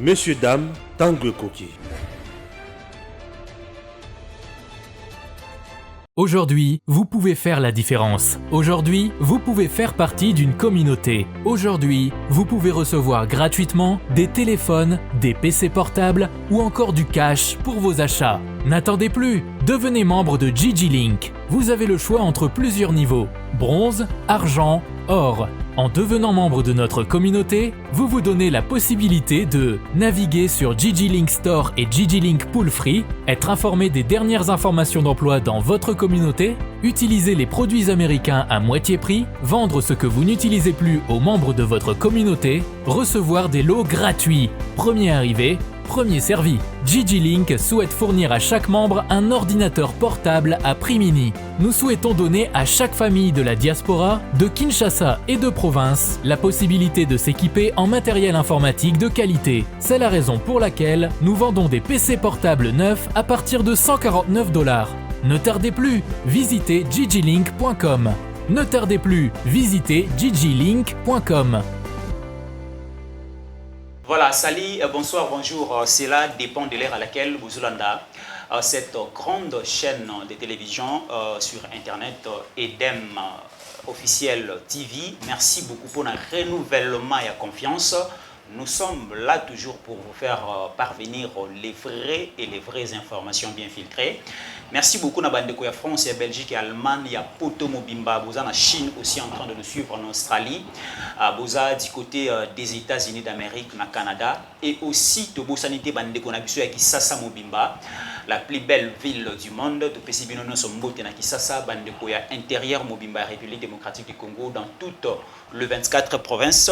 Messieurs, dames, Tanguy Koki. Aujourd'hui, vous pouvez faire la différence. Aujourd'hui, vous pouvez faire partie d'une communauté. Aujourd'hui, vous pouvez recevoir gratuitement des téléphones, des PC portables ou encore du cash pour vos achats. N'attendez plus, devenez membre de GG-Link. Vous avez le choix entre plusieurs niveaux, bronze, argent, or. En devenant membre de notre communauté, vous vous donnez la possibilité de naviguer sur GG-Link Store et GG-Link Pool Free, être informé des dernières informations d'emploi dans votre communauté, utiliser les produits américains à moitié prix, vendre ce que vous n'utilisez plus aux membres de votre communauté, recevoir des lots gratuits. Premier arrivé, premier servi. GG-Link souhaite fournir à chaque membre un ordinateur portable à prix mini. Nous souhaitons donner à chaque famille de la diaspora, de Kinshasa et de province, la possibilité de s'équiper en matériel informatique de qualité. C'est la raison pour laquelle nous vendons des PC portables neufs à partir de $149. Ne tardez plus, visitez gglink.com. Ne tardez plus, visitez gglink.com. Voilà, salut, bonsoir, bonjour. Cela dépend de l'ère à laquelle vous Zolanda, cette grande chaîne de télévision sur Internet, EDEM officiel TV. Merci beaucoup pour le renouvellement et la confiance. Nous sommes là toujours pour vous faire parvenir les vraies informations bien filtrées. Merci beaucoup à Bandeko, ya France, ya Belgique, ya Allemagne, ya Poto Mobimba, Boza na Chine aussi en train de nous suivre en Australie, Boza du côté des États-Unis d'Amérique, na Canada, et aussi Tobo Sanité Bandeko na biso ya Kisasa Mobimba, la plus belle ville du monde. De Pesibino no sombote na Kisasa Bandeko ya intérieur Mobimba, République démocratique du Congo, dans toutes les 24 provinces.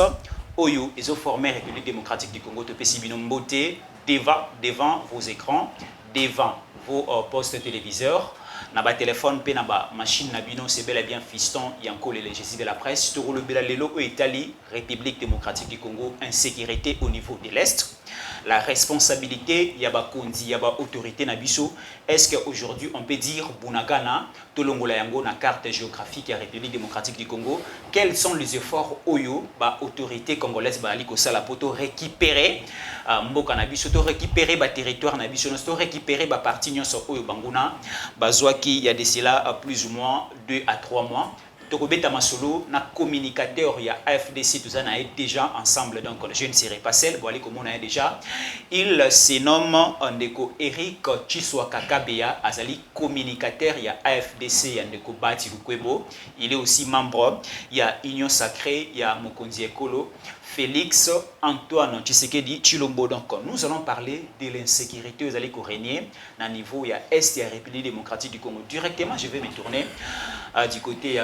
Oyo, ils ont formé République démocratique du Congo, Topesibino Mbote, devant vos écrans, devant vos postes téléviseurs, na téléphone, pe na machine nabino, c'est bel et bien fiston, yanko les législateurs de la presse, Toro le Belalelo, Italie, République démocratique du Congo, insécurité au niveau de l'Est. La responsabilité, yaba kondi, yaba autorité nabiso. Est-ce qu'aujourd'hui on peut dire Bunagana, Tolongola Yango na carte géographique de la République démocratique du Congo, quels sont les efforts Oyo, autorité congolaise Baliko Salapoto récupérer Mboka nabiso, to récupérer territoire nabiso, to récupérer parti nyonso Oyo Banguna, Bazwaki, il y a de cela plus ou moins 2 à 3 mois. Tokobeta Masolo, na communicateur, il y a AFDC, tout ça, on est déjà ensemble, donc je ne serai pas seul, voilà comment on est déjà. Il se nomme Ndeko Eric Chiswaka Kabeya, Azali communicateur, il y a AFDC, il y a Ndeko Bati Lukwebo, il est aussi membre, il y a Union Sacrée, il y a Mokonzi Ekolo, Félix Antoine Tshisekedi Chilombo. Donc nous allons parler de l'insécurité, vous allez régner à niveau il y a Est et la République démocratique du Congo. Directement, je vais me tourner du côté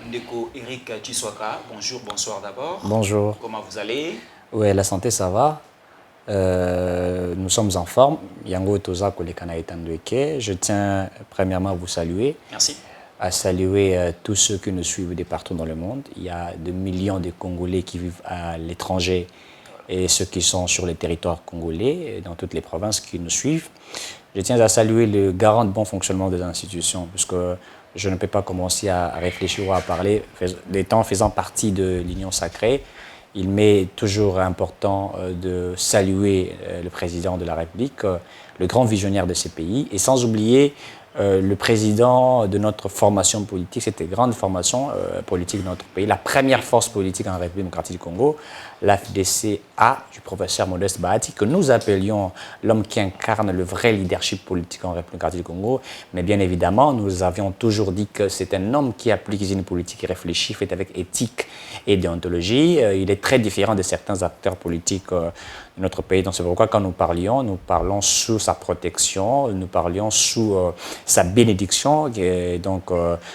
Ndeko Eric Chiswaka. Bonjour, bonsoir d'abord. Bonjour. Comment vous allez? Oui, la santé, ça va. Nous sommes en forme. Yango Toza Kolekana Etandweke. Je tiens premièrement à vous saluer. Merci. À saluer tous ceux qui nous suivent de partout dans le monde. Il y a des millions de Congolais qui vivent à l'étranger et ceux qui sont sur les territoires congolais, dans toutes les provinces qui nous suivent. Je tiens à saluer le garant de bon fonctionnement des institutions, puisque je ne peux pas commencer à réfléchir ou à parler, étant faisant partie de l'Union sacrée. Il m'est toujours important de saluer le président de la République, le grand visionnaire de ces pays, et sans oublier le président de notre formation politique, cette grande formation politique de notre pays, la première force politique en République démocratique du Congo, l'AFDC-A du professeur Modeste Bahati, que nous appelions l'homme qui incarne le vrai leadership politique en République démocratique du Congo. Mais bien évidemment, nous avions toujours dit que c'est un homme qui applique une politique réfléchie, faite avec éthique et déontologie. Il est très différent de certains acteurs politiques de notre pays. Donc c'est pourquoi quand nous parlons sous sa protection, nous parlions sous sa bénédiction. Et donc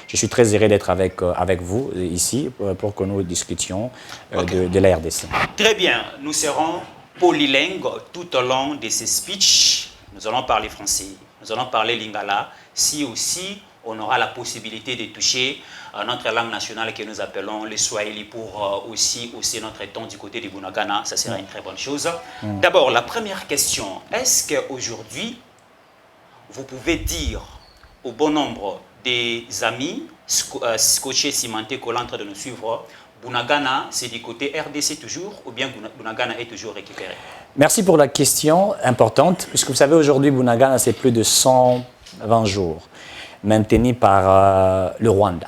je suis très heureux d'être avec vous ici pour que nous discutions de la RDC. Très bien, nous serons polylingues tout au long de ces speeches. Nous allons parler français, nous allons parler lingala, si aussi on aura la possibilité de toucher notre langue nationale que nous appelons le Swahili pour aussi notre temps du côté de Bunagana. Ça sera une très bonne chose. D'abord, la première question, est-ce qu'aujourd'hui, vous pouvez dire au bon nombre des amis scotchés, cimentés, collants en train de nous suivre, Bunagana, c'est du côté RDC toujours, ou bien Bunagana est toujours récupéré? Merci pour la question importante, puisque vous savez, aujourd'hui, Bunagana, c'est plus de 120 jours maintenus par le Rwanda.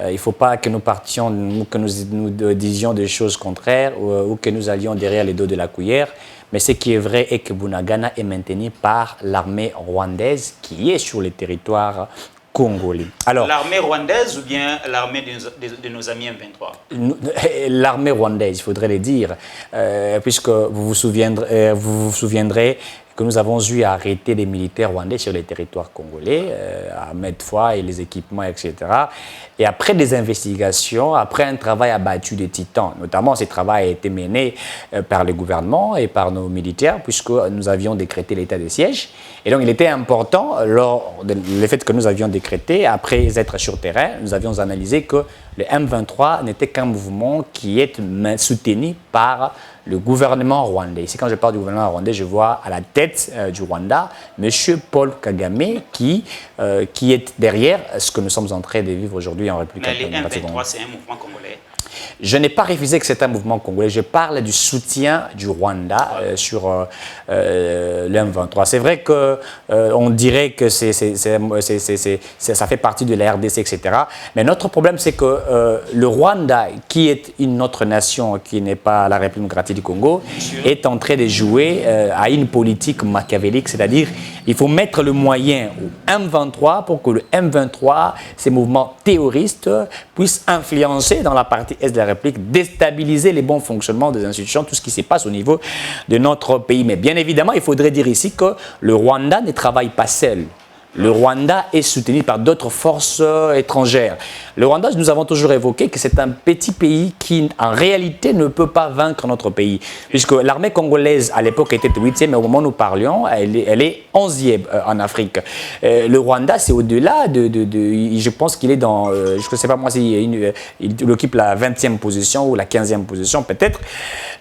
Il ne faut pas que nous partions, que nous disions des choses contraires ou que nous allions derrière les dos de la cuillère. Mais ce qui est vrai est que Bunagana est maintenu par l'armée rwandaise qui est sur le territoire congolais. Alors, l'armée rwandaise ou bien l'armée de nos amis M23? L'armée rwandaise, il faudrait le dire, puisque vous vous souviendrez que nous avons eu à arrêter des militaires rwandais sur le territoire congolais, à mettre foi et les équipements, etc. Et après des investigations, après un travail abattu de titans, notamment ce travail a été mené par le gouvernement et par nos militaires, puisque nous avions décrété l'état de siège. Et donc il était important, lors du fait que nous avions décrété, après être sur terrain, nous avions analysé que le M23 n'était qu'un mouvement qui est soutenu par le gouvernement rwandais. Ici, quand je parle du gouvernement rwandais, je vois à la tête du Rwanda M. Paul Kagame qui est derrière ce que nous sommes en train de vivre aujourd'hui en République. Mais les M23, c'est un mouvement congolais. Je n'ai pas refusé que c'est un mouvement congolais. Je parle du soutien du Rwanda sur le M23. C'est vrai qu'on dirait que ça fait partie de la RDC, etc. Mais notre problème, c'est que le Rwanda, qui est une autre nation qui n'est pas la République démocratique du Congo, est en train de jouer à une politique machiavélique, c'est-à-dire il faut mettre le moyen au M23 pour que le M23, ces mouvements terroristes, puissent influencer dans la partie est de la République, déstabiliser les bons fonctionnements des institutions, tout ce qui se passe au niveau de notre pays. Mais bien évidemment, il faudrait dire ici que le Rwanda ne travaille pas seul. Le Rwanda est soutenu par d'autres forces étrangères. Le Rwanda, nous avons toujours évoqué que c'est un petit pays qui, en réalité, ne peut pas vaincre notre pays. Puisque l'armée congolaise, à l'époque, était 8e, mais au moment où nous parlions, elle est 11e en Afrique. Le Rwanda, c'est au-delà je pense qu'il est dans, je ne sais pas moi s'il il occupe la 20e position ou la 15e position, peut-être.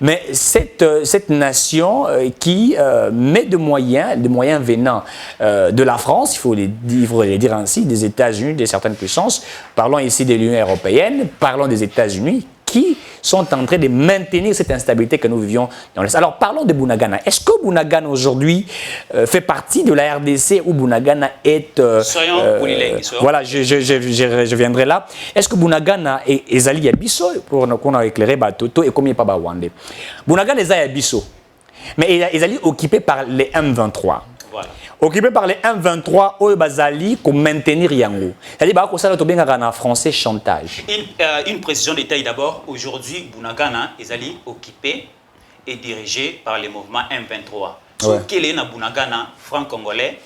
Mais cette nation qui met des moyens venant de la France, il faut les dire ainsi, des États-Unis, de certaines puissances. Parlons ici de l'Union européenne, parlons des États-Unis qui sont en train de maintenir cette instabilité que nous vivions dans l'Est. Alors parlons de Bunagana. Est-ce que Bunagana aujourd'hui fait partie de la RDC ou Bunagana est... Soyons polylingues. Voilà, je viendrai là. Est-ce que Bunagana est Ezali Yabiso pour qu'on a éclairé Batoto et combien pas Bawande? Bunagana est Yabiso, mais Ezali occupé par les M23. Voilà. Occupé par les M23, au Bazali, pour maintenir Yango. C'est-à-dire que ça a en français chantage. Une précision de taille d'abord. Aujourd'hui, Bunagana est occupé et dirigé par le mouvement M23. Ouais. Quel est Bunagana, franc-congolais,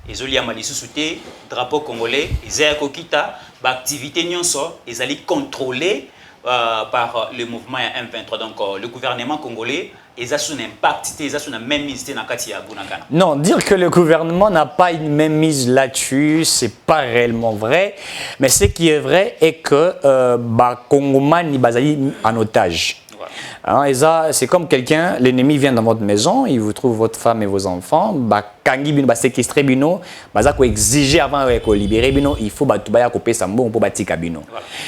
et Malisouté, drapeau congolais, et Kokita, activité nyonso, et contrôlé par le mouvement M23. Donc le gouvernement congolais, ils ont un impact, ils ont une même mise dans Bunagana. Non, dire que le gouvernement n'a pas une même mise là-dessus, c'est pas réellement vrai. Mais ce qui est vrai est que Kongomani Bazali en otage. Voilà. C'est comme quelqu'un, l'ennemi vient dans votre maison, il vous trouve votre femme et vos enfants, Kangi bino séquestrer bino, ko exiger avant de libérer bino, il faut couper sa mot pour batika bino.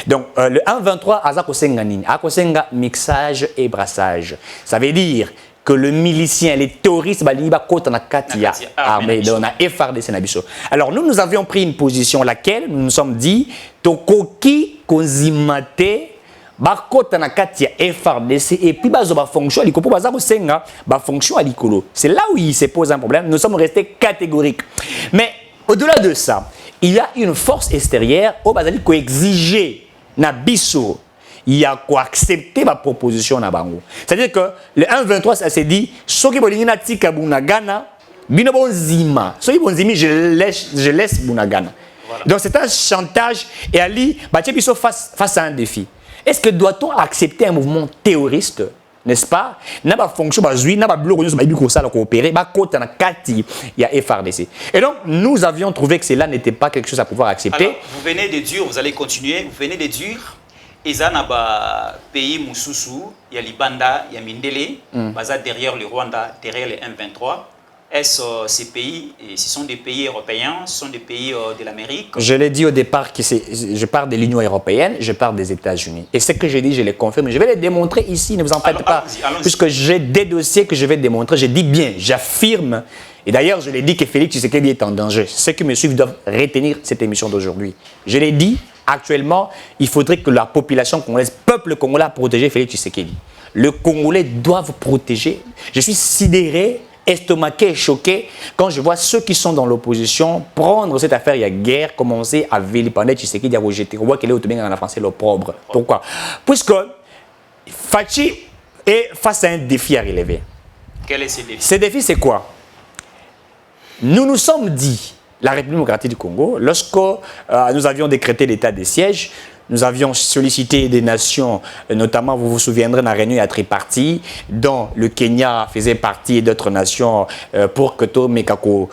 Donc le 1-23 azako senga nini, akosenga mixage et brassage. Ça veut dire que le milicien, les terroristes, armée, FARDC. Alors nous avions pris une position laquelle nous nous sommes dit, Tokoki Kozimate, bakota na kati ya FARDC et puis bazo ba fonction likolo baza ko senga ba fonction à likolo. C'est là où il se pose un problème. Nous sommes restés catégoriques. Mais au-delà de ça, il y a une force extérieure au bazali ko exiger na biso. Il y a quoi accepter ma proposition na bango. C'est-à-dire que le 1-23 ça s'est dit soki bolingi na tika Bunagana bino bonzima. Soki bonzimi je laisse Bunagana. Voilà. Donc c'est un chantage et Ali batie biso face à un défi. Est-ce que doit-on accepter un mouvement terroriste, n'est-ce pas? N'a pas fonction, n'a pas bloqué, n'a pas coopérer, n'a pas il y a FARDC. Et donc, nous avions trouvé que cela n'était pas quelque chose à pouvoir accepter. Alors, vous venez de dire, vous allez continuer, vous venez de dire, il y a un pays Moussoussou, il y a Libanda, il y a Mindele, derrière le Rwanda, derrière les M23. est-ce ces pays, et ce sont des pays européens, ce sont des pays de l'Amérique? Je l'ai dit au départ, je parle de l'Union européenne, je parle des États-Unis. Et ce que j'ai dit, je les confirme. Je vais les démontrer ici, ne vous en faites pas. Allons-y. Puisque j'ai des dossiers que je vais démontrer. Je dis bien, j'affirme. Et d'ailleurs, je l'ai dit que Félix Tshisekedi est en danger. Ceux qui me suivent doivent retenir cette émission d'aujourd'hui. Je l'ai dit, actuellement, il faudrait que la population congolaise, peuple congolais, protège Félix Tshisekedi. Le Congolais doivent protéger. Je suis sidéré, estomaqué et choqué quand je vois ceux qui sont dans l'opposition prendre cette affaire, il y a guerre, commencer à vilipender Tshisekedi, à rejeter. On voit qu'elle est au en français l'opprobre. Pourquoi? Puisque Fachi est face à un défi à relever. Quel est ce défi? Ce défi, c'est quoi? Nous nous sommes dit, la République démocratique du Congo, lorsque nous avions décrété l'état des sièges, nous avions sollicité des nations, notamment, vous vous souviendrez, dans la réunion à tripartie, dont le Kenya faisait partie et d'autres nations pour que tout Mekako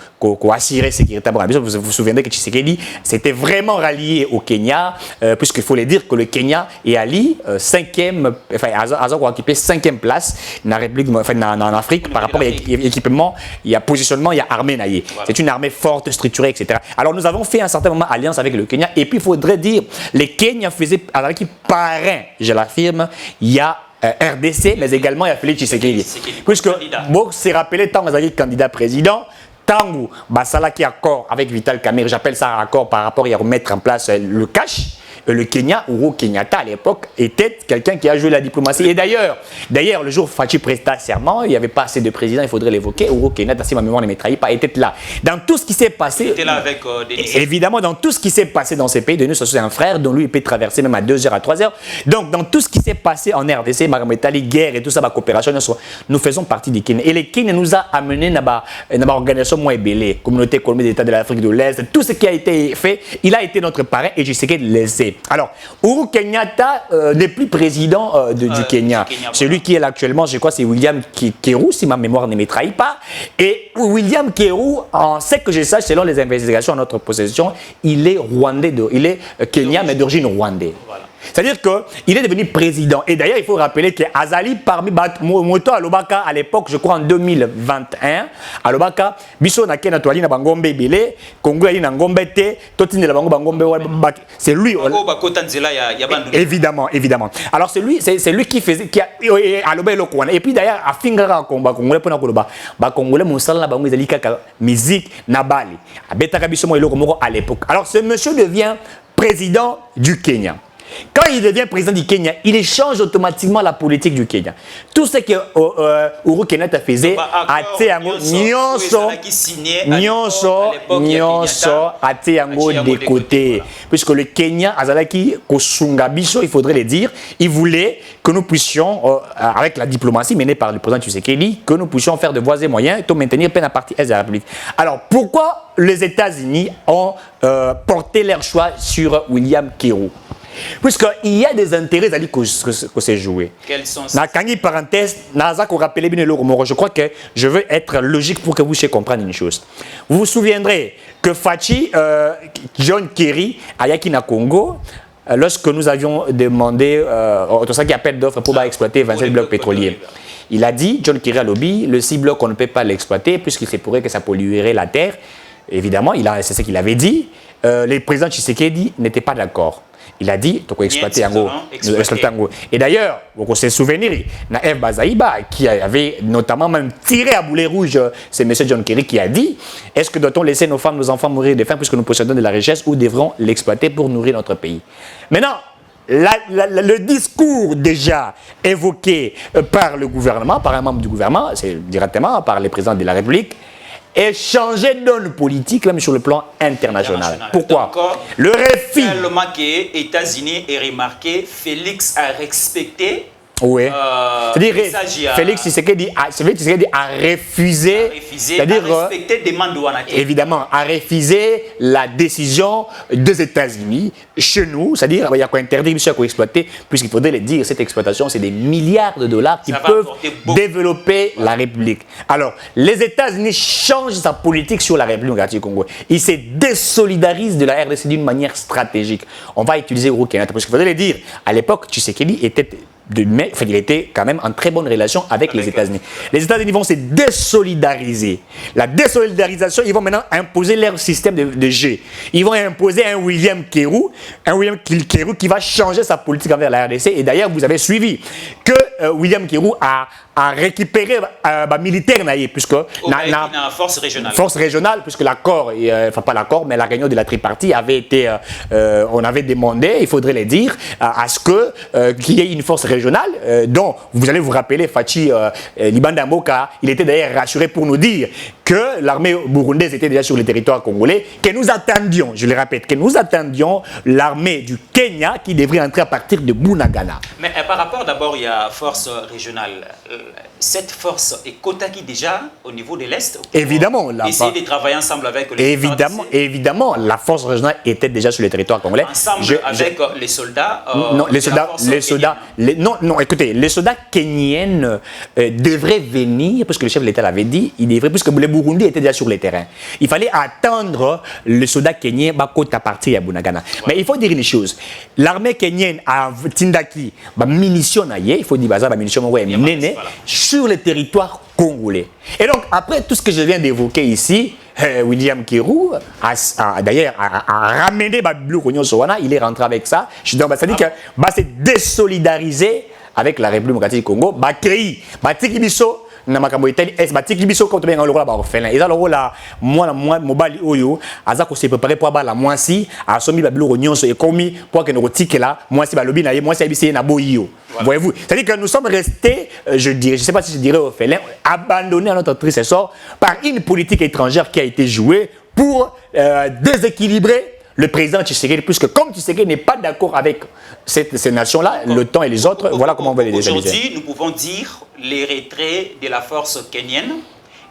assurer la sécurité. Vous vous souviendrez que Tshisekedi s'était vraiment rallié au Kenya, puisqu'il faut le dire que le Kenya est allié, occupé 5e place dans la République, en Afrique, par rapport à l'équipement, il y a positionnement, il y a armée naïe. Voilà. C'est une armée forte, structurée, etc. Alors nous avons fait à un certain moment alliance avec le Kenya, et puis il faudrait dire, les Kenya faisait, alors qui parrain, je l'affirme, il y a RDC, mais également il y a Félix Tshisekedi. Puisque, bon, c'est rappelé, tant que candidat président, tant que qui accord avec Vital Kamerhe, j'appelle ça un accord par rapport à remettre en place le cash. Le Kenya, Uhuru Kenyatta à l'époque, était quelqu'un qui a joué la diplomatie. Et d'ailleurs, le jour où Fachi presta serment, il n'y avait pas assez de présidents, il faudrait l'évoquer. Uhuru Kenyatta, si ma mémoire ne me trahit pas, était là. Dans tout ce qui s'est passé. Il était là avec Denis. Évidemment, dans tout ce qui s'est passé dans ces pays, Denis c'est un frère dont lui il peut traverser même à 2 heures, à 3 heures. Donc, dans tout ce qui s'est passé en RDC, Magametali, guerre et tout ça, la coopération, nous faisons partie du Kenya. Et le Kenya nous a amené dans l'organisation moins belée, communauté économique des États de l'Afrique de l'Est, tout ce qui a été fait, il a été notre parrain et je sais qu'il laissé. Alors, Uhuru Kenyatta n'est plus président du Kenya. Celui qui est là actuellement, je crois, c'est William Keru, si ma mémoire ne me trahit pas. Et William Keru, en ce que je sache, selon les investigations en notre possession, il est rwandais, il est Kenyan, mais d'origine rwandaise. Voilà. C'est-à-dire qu'il est devenu président. Et d'ailleurs, il faut rappeler que Azali, parmi Moto Alobaka, à l'époque, je crois en 2021, Alobaka, Biso na Kena Toali na Bangombe Bele, Congo na Ngombe Te, Totine la Bangombe, c'est lui. Évidemment, évidemment. Alors c'est lui qui faisait, qui a Aloba Lokwana. Et puis d'ailleurs, à Fingara Komba, Congolais pour Nakoloba, Congolais Moussala, Bango Zali Kaka, musique, Nabali, à Betaka Biso Moïlo à l'époque. Alors ce monsieur devient président du Kenya. Quand il devient président du Kenya, il échange automatiquement la politique du Kenya. Tout ce que Uhuru Kenyatta faisait, à Théango, Nyonso, à Théango des côtés. Puisque le Kenya, Azalaki, Kosungabiso, il faudrait le dire, il voulait que nous puissions, avec la diplomatie menée par le président Tshisekedi, que nous puissions faire de voies et moyens pour maintenir plein la partie est de la République. Alors, pourquoi les États-Unis ont porté leur choix sur William Keru? Puisqu'il y a des intérêts que c'est joué. Quels sont ces parenthèse, je crois que je veux être logique pour que vous puissiez comprendre une chose. Vous vous souviendrez que Fachi, John Kerry, à Yakina Congo, lorsque nous avions demandé tout ça qui appelle d'offres pour exploiter 27 blocs pétroliers. Il a dit, John Kerry à lobby, le 6 blocs on ne peut pas l'exploiter puisqu'il se pourrait que ça polluerait la terre. Évidemment, c'est ce qu'il avait dit. Le président Tshisekedi n'était pas d'accord. Il a dit, tu peux exploiter en gros. Et d'ailleurs, vous se souvenez, Naef Bazaïba, qui avait notamment même tiré à boulet rouge, c'est M. John Kerry qui a dit, est-ce que doit-on laisser nos femmes, nos enfants mourir de faim puisque nous possédons de la richesse ou devrons l'exploiter pour nourrir notre pays? Maintenant, le discours déjà évoqué par le gouvernement, par un membre du gouvernement, c'est directement par le président de la République, et changer d'onde politique même sur le plan international. Pourquoi? Donc, le refus. Tellement que les États-Unis aient remarqué, Félix a respecté. Oui. C'est-à-dire, Félix Tshisekedi a refusé. C'est-à-dire, a respecté des demandes douanières. Évidemment, a refusé la décision des États-Unis chez nous. C'est-à-dire, il y a quoi interdire, il y a quoi exploiter, puisqu'il faudrait le dire, cette exploitation, c'est des milliards de dollars qui peuvent développer la République. Alors, les États-Unis changent sa politique sur la République démocratique du Congo. Ils se désolidarisent de la RDC d'une manière stratégique. On va utiliser Uhuru Kenyatta, parce qu'il faudrait le dire, à l'époque, Tshisekedi était mais il était quand même en très bonne relation avec les États-Unis. Les États-Unis vont se désolidariser. La désolidarisation, ils vont maintenant imposer leur système de jeu. Ils vont imposer un William Kérou qui va changer sa politique envers la RDC. Et d'ailleurs, vous avez suivi que William Kérou a récupéré militaire puisque force régionale puisque l'accord, enfin pas l'accord, mais la réunion de la tripartie avait été, on avait demandé, il faudrait le dire, à ce que qu'il y ait une force régionale dont vous allez vous rappeler Fachi Libanda Mboka, il était d'ailleurs rassuré pour nous dire que l'armée burundaise était déjà sur le territoire congolais, que nous attendions, je le répète, que nous attendions l'armée du Kenya qui devrait entrer à partir de Bunagana. Mais par rapport d'abord, il y a force régionale. Cette force est Kotaki déjà au niveau de l'Est. Évidemment. Essayer de travailler ensemble avec les Évidemment, la force régionale était déjà sur le territoire congolais. Ensemble avec les soldats. Non, écoutez, les soldats kenyens devraient venir, parce que le chef de l'État l'avait dit, puisque les Burundais étaient déjà sur le terrain. Il fallait attendre le soldat kenyen à partir de Bunagana. Ouais. Mais il faut dire une chose. L'armée kenyenne a Tindaki, munitions, il faut dire munitions, sur le territoire congolais. Et donc, après tout ce que je viens d'évoquer ici, William Kérou d'ailleurs a ramené Blue Sowana, il est rentré avec ça. C'est-à-dire que c'est désolidariser avec la République démocratique du Congo, créer, Tikibiso, na makambo itali es batiki biso ko to benga lokola ba ofela eza lokola mwana mobali oyo aza ko se préparer pour ba la mwasi asomi ba biloko nyonso e komi pour que no tikela mwasi ba lobi na ye mwasi abisi na boyo. Voyez-vous, c'est-à-dire que nous sommes restés, je sais pas si je dirais orphelins, abandonnés à notre triste sort par une politique étrangère qui a été jouée pour déséquilibrer le président Tshisekedi, puisque comme Tshisekedi n'est pas d'accord avec ces nations-là, l'OTAN et les autres, voilà comment on va les déstabiliser. Aujourd'hui, nous pouvons dire les retraits de la force kenyenne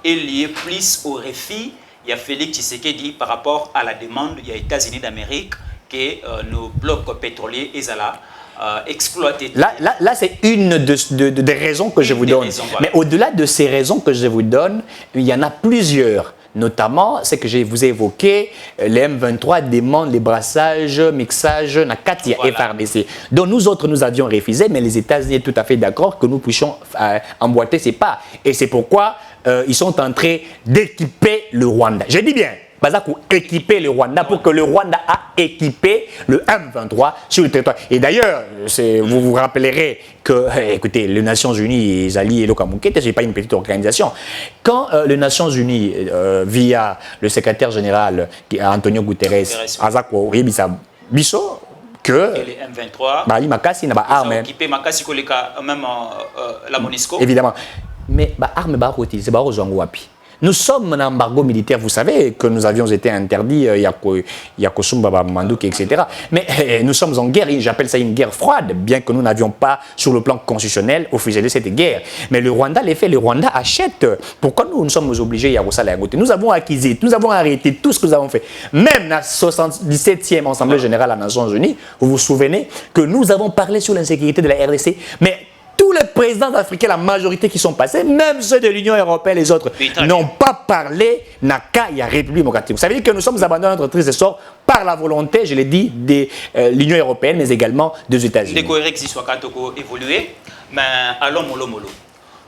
est lié plus au refus. Il y a Félix Tshisekedi par rapport à la demande des États-Unis d'Amérique que nos blocs pétroliers exploités. Là c'est une des raisons que je vous donne. Raison, voilà. Mais au-delà de ces raisons que je vous donne, il y en a plusieurs. Notamment, ce que je vous ai évoqué, les M23 demandent les brassages, mixages, Nakati et FRDC. Donc nous autres, nous avions refusé, mais les États-Unis sont tout à fait d'accord que nous puissions emboîter ces pas. Et c'est pourquoi ils sont en train d'équiper le Rwanda. Je dis bien, Bazakou équiper le Rwanda pour que le Rwanda a équipé le M23 sur le territoire. Et d'ailleurs, vous vous rappellerez que, écoutez, les Nations Unies, les alliés et le Kamukete, ce n'est pas une petite organisation. Quand les Nations Unies, via le secrétaire général Antonio Guterres, Azako Rebisa Bisso, que les M23 ont équipé Makasi Koleka, même la MONUSCO. Évidemment. Mais les armes sont utilisées par les Wapi. Nous sommes en embargo militaire, vous savez que nous avions été interdits, Yakosumba, Mandouk, etc. Mais nous sommes en guerre, j'appelle ça une guerre froide, bien que nous n'avions pas, sur le plan constitutionnel, officialisé cette guerre. Mais le Rwanda les fait, le Rwanda achète. Pourquoi nous sommes obligés, nous avons acquis, nous avons arrêté tout ce que nous avons fait. Même la 77e Assemblée Générale des Nations Unies, vous vous souvenez que nous avons parlé sur l'insécurité de la RDC, mais tous les présidents africains, la majorité qui sont passés, même ceux de l'Union européenne et les autres, n'ont pas parlé Naka et République démocratique. Vous savez que nous sommes abandonnés à notre triste sort par la volonté, je l'ai dit, de l'Union européenne, mais également des États-Unis. Les cohérents qui soient évolué, mais allons mollo.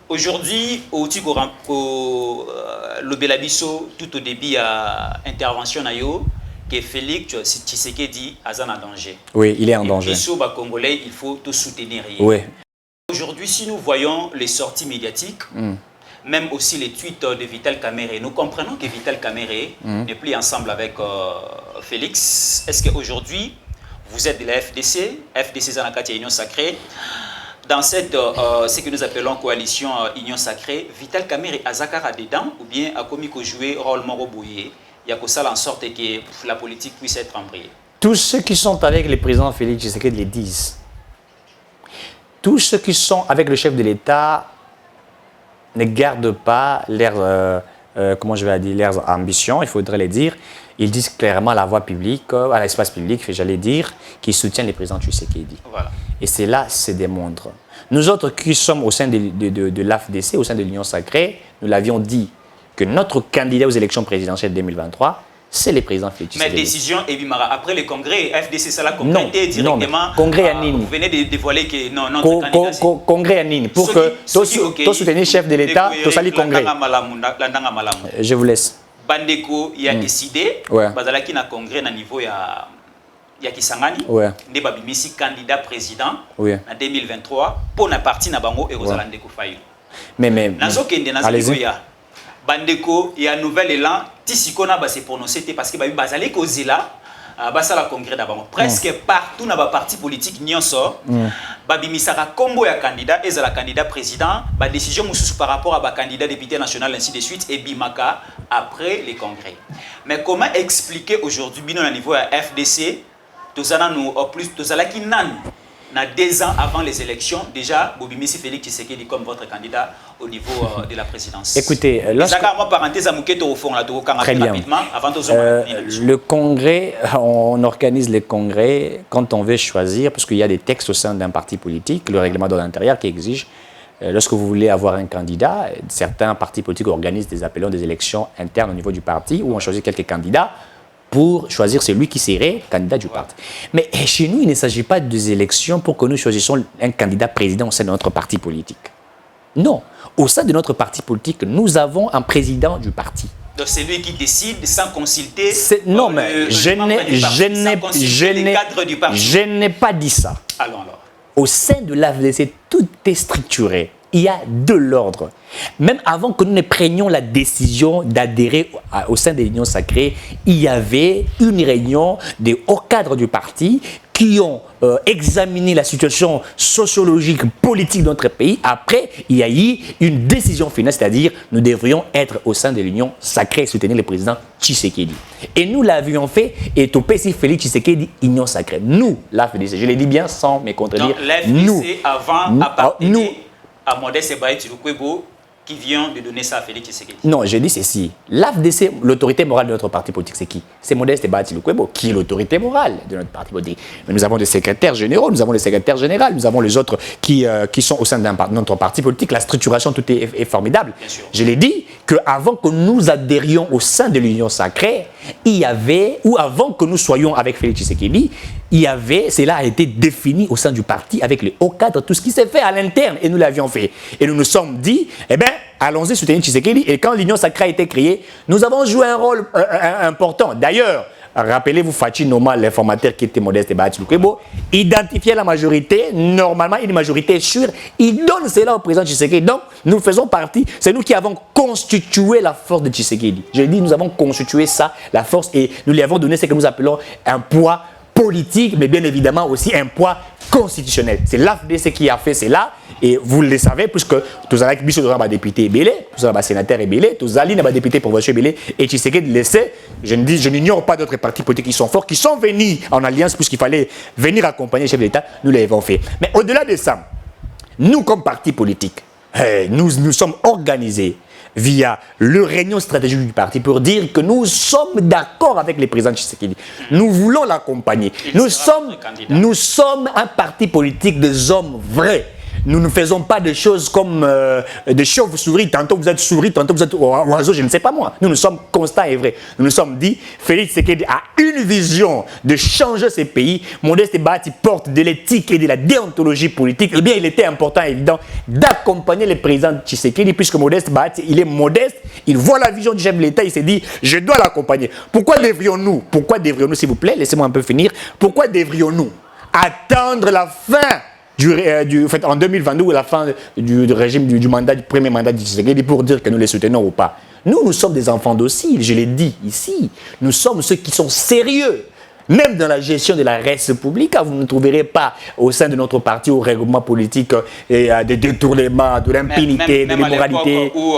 Aujourd'hui, au Belabiso, tout au début à intervention que Félix Tshisekedi est en danger. Oui, il est en danger. Les Congolais, il faut tout soutenir. Oui. Aujourd'hui, si nous voyons les sorties médiatiques, même aussi les tweets de Vital Kamerhe, nous comprenons que Vital Kamerhe n'est plus ensemble avec Félix. Est-ce qu'aujourd'hui, vous êtes de la FDC, FDC Zanakati Union Sacrée, dans cette, ce que nous appelons coalition Union Sacrée, Vital Kamerhe a Zakara dedans ou bien a commis que jouer rôle Morobouye, il y a que ça en sorte que la politique puisse être embrayée. Tous ceux qui sont avec le président Félix Tshisekedi le disent. Tous ceux qui sont avec le chef de l'État ne gardent pas leurs, comment je vais dire, leurs ambitions, il faudrait les dire. Ils disent clairement à la voie publique, à l'espace public, j'allais dire, qu'ils soutiennent le président Tshisekedi. Voilà. Et c'est là se démontre. Nous autres qui sommes au sein de l'AFDC, au sein de l'Union Sacrée, nous l'avions dit que notre candidat aux élections présidentielles 2023 c'est le président Félix Mais Tshisekedi. décision Ebimara. Après le congrès, FDC, ça l'a complété directement. Non, congrès à Nîmes. Vous venez de dévoiler que non, notre candidat... Congrès à Nîmes. Pour que tu soutiens le chef de l'État, tu salis congrès. Je vous laisse. Bandeko, il a décidé, Bazalaki na congrès na niveau ya Kisangani, ne babimisi candidat président en 2023 pour na parti na bango et Rosalandeko Fayulu. Mais allez-y. Bandeko, il y a un nouvel élan, Tissikona va se prononcer parce que Bazalé Kozela, Basala congrès d'abord. Presque partout dans les partis politiques, Nyonso, Babimisara combo ya candidat, et la candidat président, ba décision par rapport à ba candidat député national, ainsi de suite, et Bimaka après les congrès. Mais comment expliquer aujourd'hui, bien au niveau à FDC, tous qui nan, 2 ans avant les élections, déjà, Bobimisi Félix Tshisekedi comme votre candidat au niveau de la présidence. Écoutez, très bien. Le congrès, on organise les congrès quand on veut choisir, parce qu'il y a des textes au sein d'un parti politique, le règlement d'ordre intérieur qui exige, lorsque vous voulez avoir un candidat, certains partis politiques organisent des appels, des élections internes au niveau du parti, où on choisit quelques candidats pour choisir celui qui serait candidat du parti. Mais chez nous, il ne s'agit pas des élections pour que nous choisissions un candidat président au sein de notre parti politique. Non. Au sein de notre parti politique, nous avons un président du parti. Donc c'est lui qui décide sans consulter non, mais je n'ai pas dit ça. Alors. Au sein de l'AFDC, tout est structuré. Il y a de l'ordre. Même avant que nous ne prenions la décision d'adhérer au sein de l'Union sacrée, il y avait une réunion des hauts cadres du parti qui ont examiné la situation sociologique, politique de notre pays. Après, il y a eu une décision finale, c'est-à-dire nous devrions être au sein de l'Union sacrée et soutenir le président Tshisekedi. Et nous l'avions fait, et au PC Félix Tshisekedi, Union sacrée. Nous, l'AFDC, je le dis bien sans me contredire. Nous, avant, à Modeste Baïti Lukwebo, qui vient de donner ça à Félix Tshisekedi. Non, je dis ceci. L'AFDC, l'autorité morale de notre parti politique, c'est qui? C'est Modeste Baïti Lukwebo, qui est l'autorité morale de notre parti politique. Mais nous avons des secrétaires généraux, nous avons les secrétaires généraux, nous avons les autres qui sont au sein de notre parti politique. La structuration, tout est formidable. Je l'ai dit qu'avant que nous adhérions au sein de l'Union sacrée, il y avait, ou avant que nous soyons avec Félix Tshisekedi, cela a été défini au sein du parti avec les hauts cadres, tout ce qui s'est fait à l'interne, et nous l'avions fait. Et nous nous sommes dit, eh bien, allons-y soutenir Tshisekedi. Et quand l'Union sacrée a été créée, nous avons joué un rôle important. D'ailleurs, rappelez-vous Fachi Noma, l'informateur qui était Modeste Baïti Lukwebo, identifiait la majorité, normalement une majorité sûre, il donne cela au président Tshisekedi. Donc, nous faisons partie, c'est nous qui avons constitué la force de Tshisekedi. Je dis, nous avons constitué ça, la force, et nous lui avons donné ce que nous appelons un poids politique, mais bien évidemment aussi un poids constitutionnel. C'est l'AFDC qui a fait cela, et vous le savez, puisque tous les députés Ebélé, tous les sénateurs Ebélé, tous les députés provinciaux Ebélé, et Tshisekedi le sait, je n'ignore pas d'autres partis politiques qui sont forts, qui sont venus en alliance, puisqu'il fallait venir accompagner le chef de l'État, nous l'avons fait. Mais au-delà de ça, nous comme parti politique, nous sommes organisés via le réunion stratégique du parti pour dire que nous sommes d'accord avec le président Tshisekedi. Nous voulons l'accompagner. Nous sommes un parti politique des hommes vrais. Nous ne faisons pas des choses comme des chauves-souris. Tantôt vous êtes souris, tantôt vous êtes oiseau, je ne sais pas moi. Nous sommes constants et vrais. Nous nous sommes dit, Félix Tshisekedi a une vision de changer ce pays. Modeste Baïti porte de l'éthique et de la déontologie politique. Eh bien, il était important et évident d'accompagner le président Tshisekedi, puisque Modeste Baïti, il est modeste, il voit la vision du chef de l'État, il s'est dit, je dois l'accompagner. Pourquoi devrions-nous, s'il vous plaît, laissez-moi un peu finir, pourquoi devrions-nous attendre la fin en 2022, la fin du régime du premier mandat du Tshisekedi pour dire que nous les soutenons ou pas. Nous sommes des enfants dociles, je l'ai dit ici. Nous sommes ceux qui sont sérieux. Même dans la gestion de la res publica, vous ne trouverez pas au sein de notre parti au règlement politique des détournements, de l'impunité, de l'immoralité. Où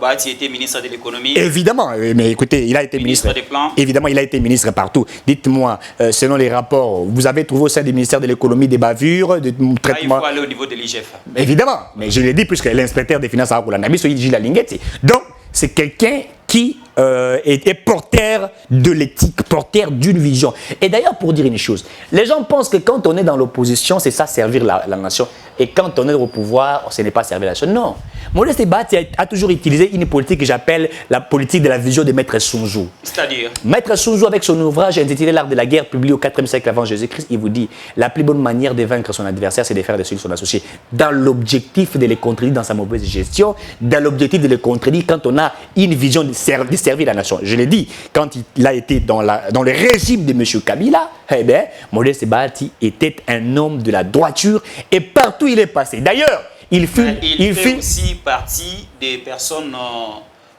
Baïti était ministre de l'économie. Évidemment, mais écoutez, il a été ministre des plans. Évidemment, il a été ministre partout. Dites-moi, selon les rapports, vous avez trouvé au sein du ministère de l'économie des bavures, de traitement. Il faut aller au niveau de l'IGF. Évidemment, mais je l'ai dit puisque l'inspecteur des finances a Nabi, c'est Gilles Linguetti. Donc, c'est quelqu'un qui est porteur de l'éthique, porteur d'une vision. Et d'ailleurs, pour dire une chose, les gens pensent que quand on est dans l'opposition, c'est ça servir la nation. et quand on est au pouvoir, ce n'est pas servir la nation. Non. Modeste Bahati a toujours utilisé une politique que j'appelle la politique de la vision de Maître Sun Tzu. C'est-à-dire Maître Sun Tzu, avec son ouvrage intitulé L'art de la guerre, publié au IVe siècle avant Jésus-Christ, il vous dit la plus bonne manière de vaincre son adversaire, c'est de faire de celui son associé. Dans l'objectif de les contredire dans sa mauvaise gestion, dans l'objectif de les contredire quand on a une vision de servir la nation. Je l'ai dit, quand il a été dans le régime de M. Kabila, eh bien, Modeste Bahati était un homme de la droiture et partout il est passé. D'ailleurs, il fait aussi partie des personnes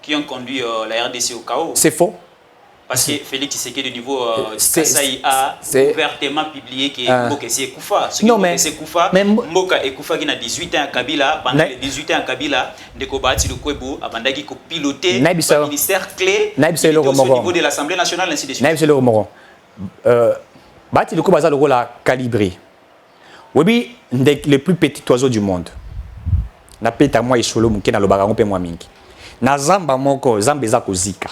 qui ont conduit la RDC au chaos. C'est faux. Parce que Félix Tshisekedi du niveau Kasaï a ouvertement publié que Mboka est Koufa. Ce qui est Koufa, Mboka est Koufa qui a 18 ans à Kabila. Pendant les 18 ans à Kabila, Ndeko Bahati Lukwebo a bandaki ko piloter le ministère clé au niveau de l'Assemblée nationale, ainsi de suite. Naïb Selo Moron. Bahati Lukwebo a le rôle à calibrer. Oui, le plus petit oiseau du monde. Na peta moi isolo muke na lobarango pe moi mingi. Na zamba moko zamba eza kozika.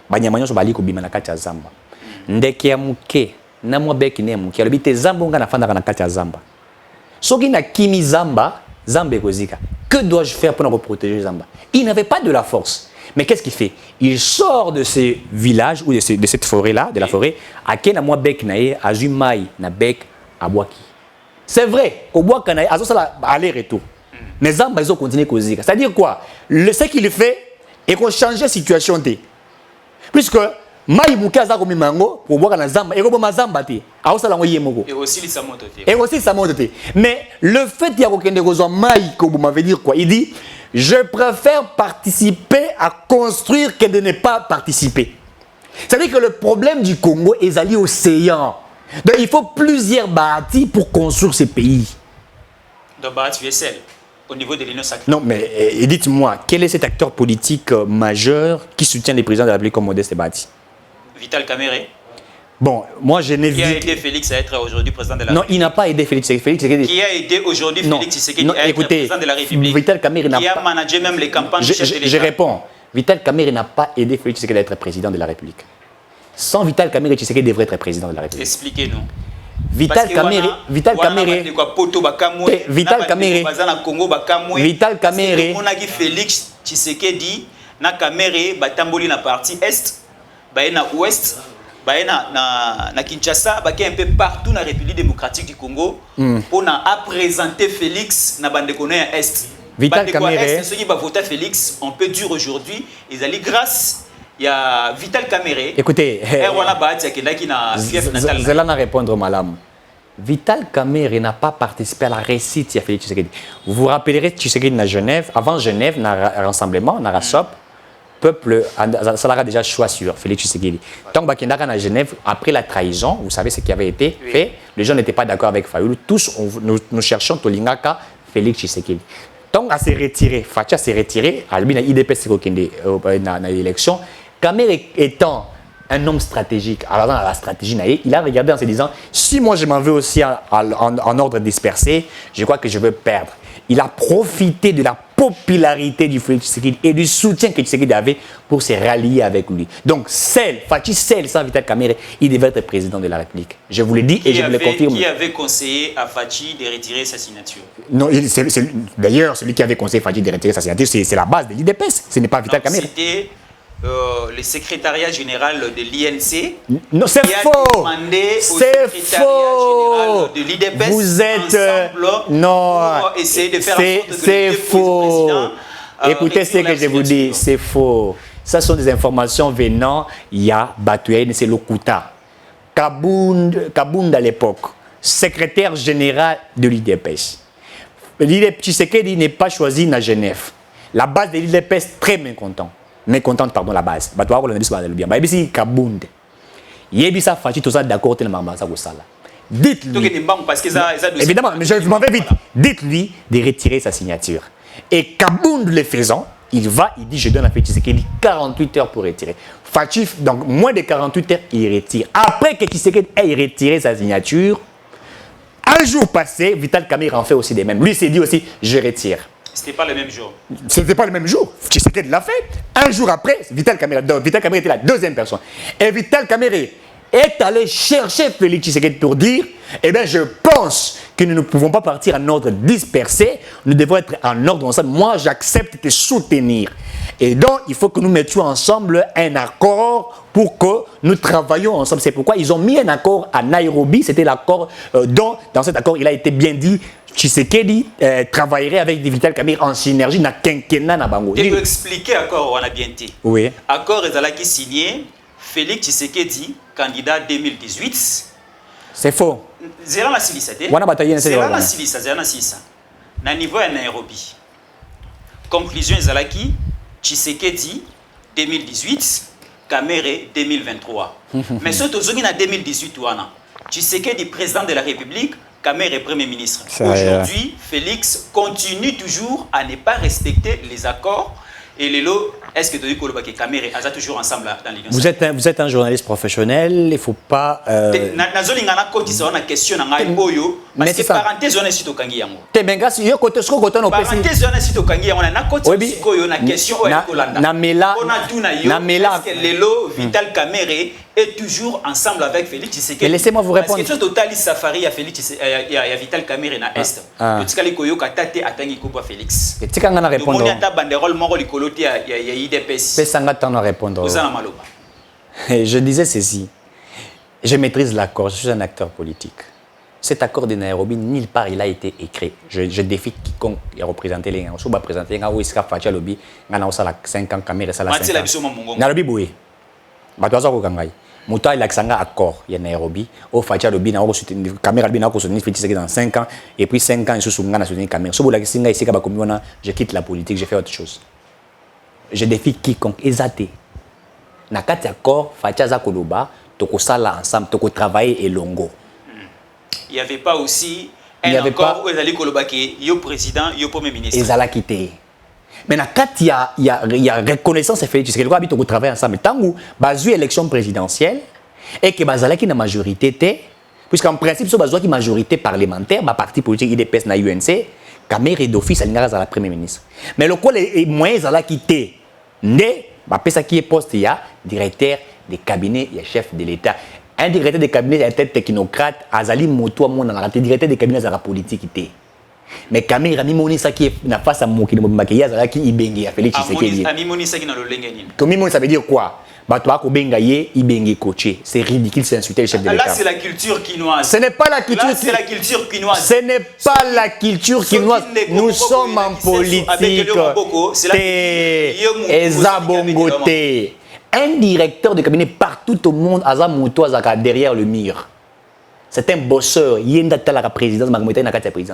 Banyama nyonso bali kobima na kati ya zamba. Ndeke ya muke na mwa beki ne muke alobi te zamba nga na fandaka na kati ya zamba. Soki na kimi zamba, zamba ekozika. Que dois-je faire pour protéger zamba? Il n'avait pas de la force. Mais qu'est-ce qu'il fait? Il sort de ces villages ou de cette forêt-là, de la forêt, à kena mwa beki na ye, azumai na bek abwaki. C'est vrai, au bois na ye, azosala aller-retour. Mais zamba ils ont continué kozika. C'est-à-dire quoi? Ce qu'il fait est qu'on change la situation. Puisque mai muke aza komi mango pour boire na zamba et ko boma zamba te. Aosala ngo yemoko. Et aussi les samoto te. Et aussi samoto te. Mais le fait ya kokende kozwa mai ko boma veut dire quoi? Il dit je préfère participer à construire que de ne pas participer. C'est-à-dire que le problème du Congo est allié océan. Donc il faut plusieurs bâtis pour construire ce pays. Donc Bahati est seul au niveau de l'Union sacrée. Non, mais dites-moi, quel est cet acteur politique majeur qui soutient les présidents de la République comme Modeste Bahati? Vital Kamerhe. Bon, moi je n'ai vu... Qui a aidé Félix à être aujourd'hui président de la Non, République? il n'a pas aidé Félix. Qui a aidé aujourd'hui Félix Tshisekedi à être président de la République? Vital Kamerhe n'a pas... Qui a managé même les campagnes du chef de l'État? Je réponds. Vital Kamerhe n'a pas aidé Félix Tshisekedi à être président de la République. Sans Vital Kamerhe, Tshisekedi devrait être président de la République. Expliquez-nous. Vital Kamerhe, Vital Kamerhe, on a dit Félix Tshisekedi na Kamerhe batamboli na partie est, na ouest, na Kinshasa, ba un peu partout na République démocratique du Congo pour à présenter Félix na bande à est. Vital Kamerhe, ceux qui va voter Félix, on peut dire aujourd'hui, ils allaient grâce il y a Vital Kamerhe. Écoutez, je vais répondre, madame. Vital Kamerhe n'a pas participé à la réussite de Félix Tshisekedi. Vous vous rappellerez Tshisekedi à Genève, avant Genève, dans le rassemblement, dans la SOP, le peuple a déjà choisi sur Félix Tshisekedi. Tant que à Genève, après la trahison, vous savez ce qui avait été fait, les gens n'étaient pas d'accord avec Fayoulou. Tous, nous cherchons Tolingaka, Félix Tshisekedi. Tant qu'à se retirer, Facha s'est retiré, Albina IDPS dans l'élection. Kamerhe étant un homme stratégique, alors dans la stratégie, il a regardé en se disant si moi je m'en vais aussi en ordre dispersé, je crois que je veux perdre. Il a profité de la popularité du Félix Tshisekedi et du soutien que Tshisekedi avait pour se rallier avec lui. Donc, Fachi seul, sans Vital Kamerhe, il devait être président de la République. Je vous l'ai dit et je vous le confirme. Qui avait conseillé à Fachi de retirer sa signature? Non, d'ailleurs, celui qui avait conseillé Fachi de retirer sa signature, c'est la base de l'IDPS. Ce n'est pas Vital Kamerhe. C'était le secrétariat général de l'INC. Non, c'est faux. C'est faux. De l'IDPS. Vous êtes non. Pour essayer de faire c'est faux. Écoutez ce que je vous dis, c'est faux. Ce sont des informations venant. Il y a Batuaïn, c'est Lokuta. Kabound à l'époque, secrétaire général de l'IDPS. Tshisekedi n'est pas choisi à Genève. La base de l'IDPS très mécontente, pardon, la base. Ici, Kabound. Yebisa Fachi, tout ça d'accord, dites-lui. Évidemment, mais je m'en vais vite. Dites-lui de retirer sa signature. Et Kabound le faisant, il dit je donne à Félix Tshisekedi 48 heures pour retirer. Fachi, donc moins de 48 heures, il retire. Après que Tshisekedi ait retiré sa signature, un jour passé, Vital Kamerhe en fait aussi des mêmes. Lui s'est dit aussi je retire. C'était pas le même jour. C'était pas le même jour. Tshisekedi l'a fait. Un jour après, Vital Kamerhe était la deuxième personne. Et Vital Kamerhe est allé chercher Félix Tshisekedi pour dire, eh bien, je pense que nous ne pouvons pas partir en ordre dispersé, nous devons être en ordre ensemble. Moi, j'accepte de te soutenir. Et donc, il faut que nous mettions ensemble un accord pour que nous travaillions ensemble. C'est pourquoi ils ont mis un accord à Nairobi. C'était l'accord dont, dans cet accord, il a été bien dit, Tshisekedi travaillerait avec Vital Kamerhe en synergie dans quinquennat na bango. Tu peux expliquer l'accord, on a bien dit. Oui. Accord est signé, Félix Tshisekedi, candidat 2018. C'est faux. Zéro la Silisa. Wana bataille Zéro la Silisa, zéro la Silisa. Na niveau à Nairobi. Conclusion Zalaki, Tshisekedi 2018, Kamerhe 2023. Mais ce qui est en 2018, Tshisekedi président de la République, Kamerhe Premier ministre. Aujourd'hui, Félix continue toujours à ne pas respecter les accords. Et Lelo, est-ce que tu dis que Kamerhe a toujours ensemble dans l'Union? Vous êtes un journaliste professionnel, il ne faut pas... Mais c'est parenthèse, on est sur Tokangi. Parenthèse, on a question. Est-ce que Lelo, Vital Kamerhe est toujours ensemble avec Félix Tshisekedi? Laissez-moi vous répondre. Parce que total safari à Félix et à Vital Kamerhe na est. Tu sais que Koyoka tate atangi coupe Félix. Tu sais quand on a répondre. Il y a banderole moro likolote ya IDPS. C'est ça qu'on a répondre. Vous en maloba. Je disais ceci. Je maîtrise l'accord, je suis un acteur politique. Cet accord de Nairobi, nulle part il a été écrit. Je défie quiconque est représenté les gens. Je vais présenter un Ouiska Fatia Lobby, on a 5 ans, Kamerhe ça la 5 ans. Nairobi boué. Batoza ko kangai. Muta il a un accord il y a Nairobi. Au Fatia Lobby na ko soutenir Kamerhe Lobby na ko soutenir Félix Tshisekedi dans 5 ans et puis 5 ans il sous ngana soutenir Kamerhe. So bola kisinga ici ka ba komiona, je quitte la politique, je fais autre chose. Je défie quiconque ezate. Na kati accord Fatia za koloba, toko sala ensemble, toko travailler et longo. Il n'y avait pas aussi un accord où ils allaient colobaquer, yo président, yo premier ministre. Ils allaient quitter. Mais quand il y a reconnaissance, c'est fait. Tu sais que le travail ensemble. Tant que basu élection présidentielle et que bazala qui na majorité, puisqu'en principe, ce basu qui majorité parlementaire, ma parti politique IDPS na UNC, Kamerhe d'office elle n'a pas la premier ministre. Mais le quoi les moyens allaient quitter, né, bah ça qui est poste il y a directeur des cabinets, il y a chef de l'État. Un directeur de cabinet est un technocrate, Azali Moto, mon directeur de cabinet de la politique. Mais Kamerhe a mis mon qui est face à mon qui est qui Ibengi a Félix Tshisekedi. A mis mon qui dans le lengenin. Comme ça veut dire quoi? Batwa ko bengaye Ibengi coaché. C'est ridicule, c'est insulter le chef de l'État. Là c'est la culture quinoise. Ce n'est pas la culture. Là c'est la culture quinoise. Ce n'est pas la culture quinoise. Nous sommes en politique. C'est Ezabongote. Un directeur de cabinet partout au monde, derrière le mur. C'est un bosseur. La présidence,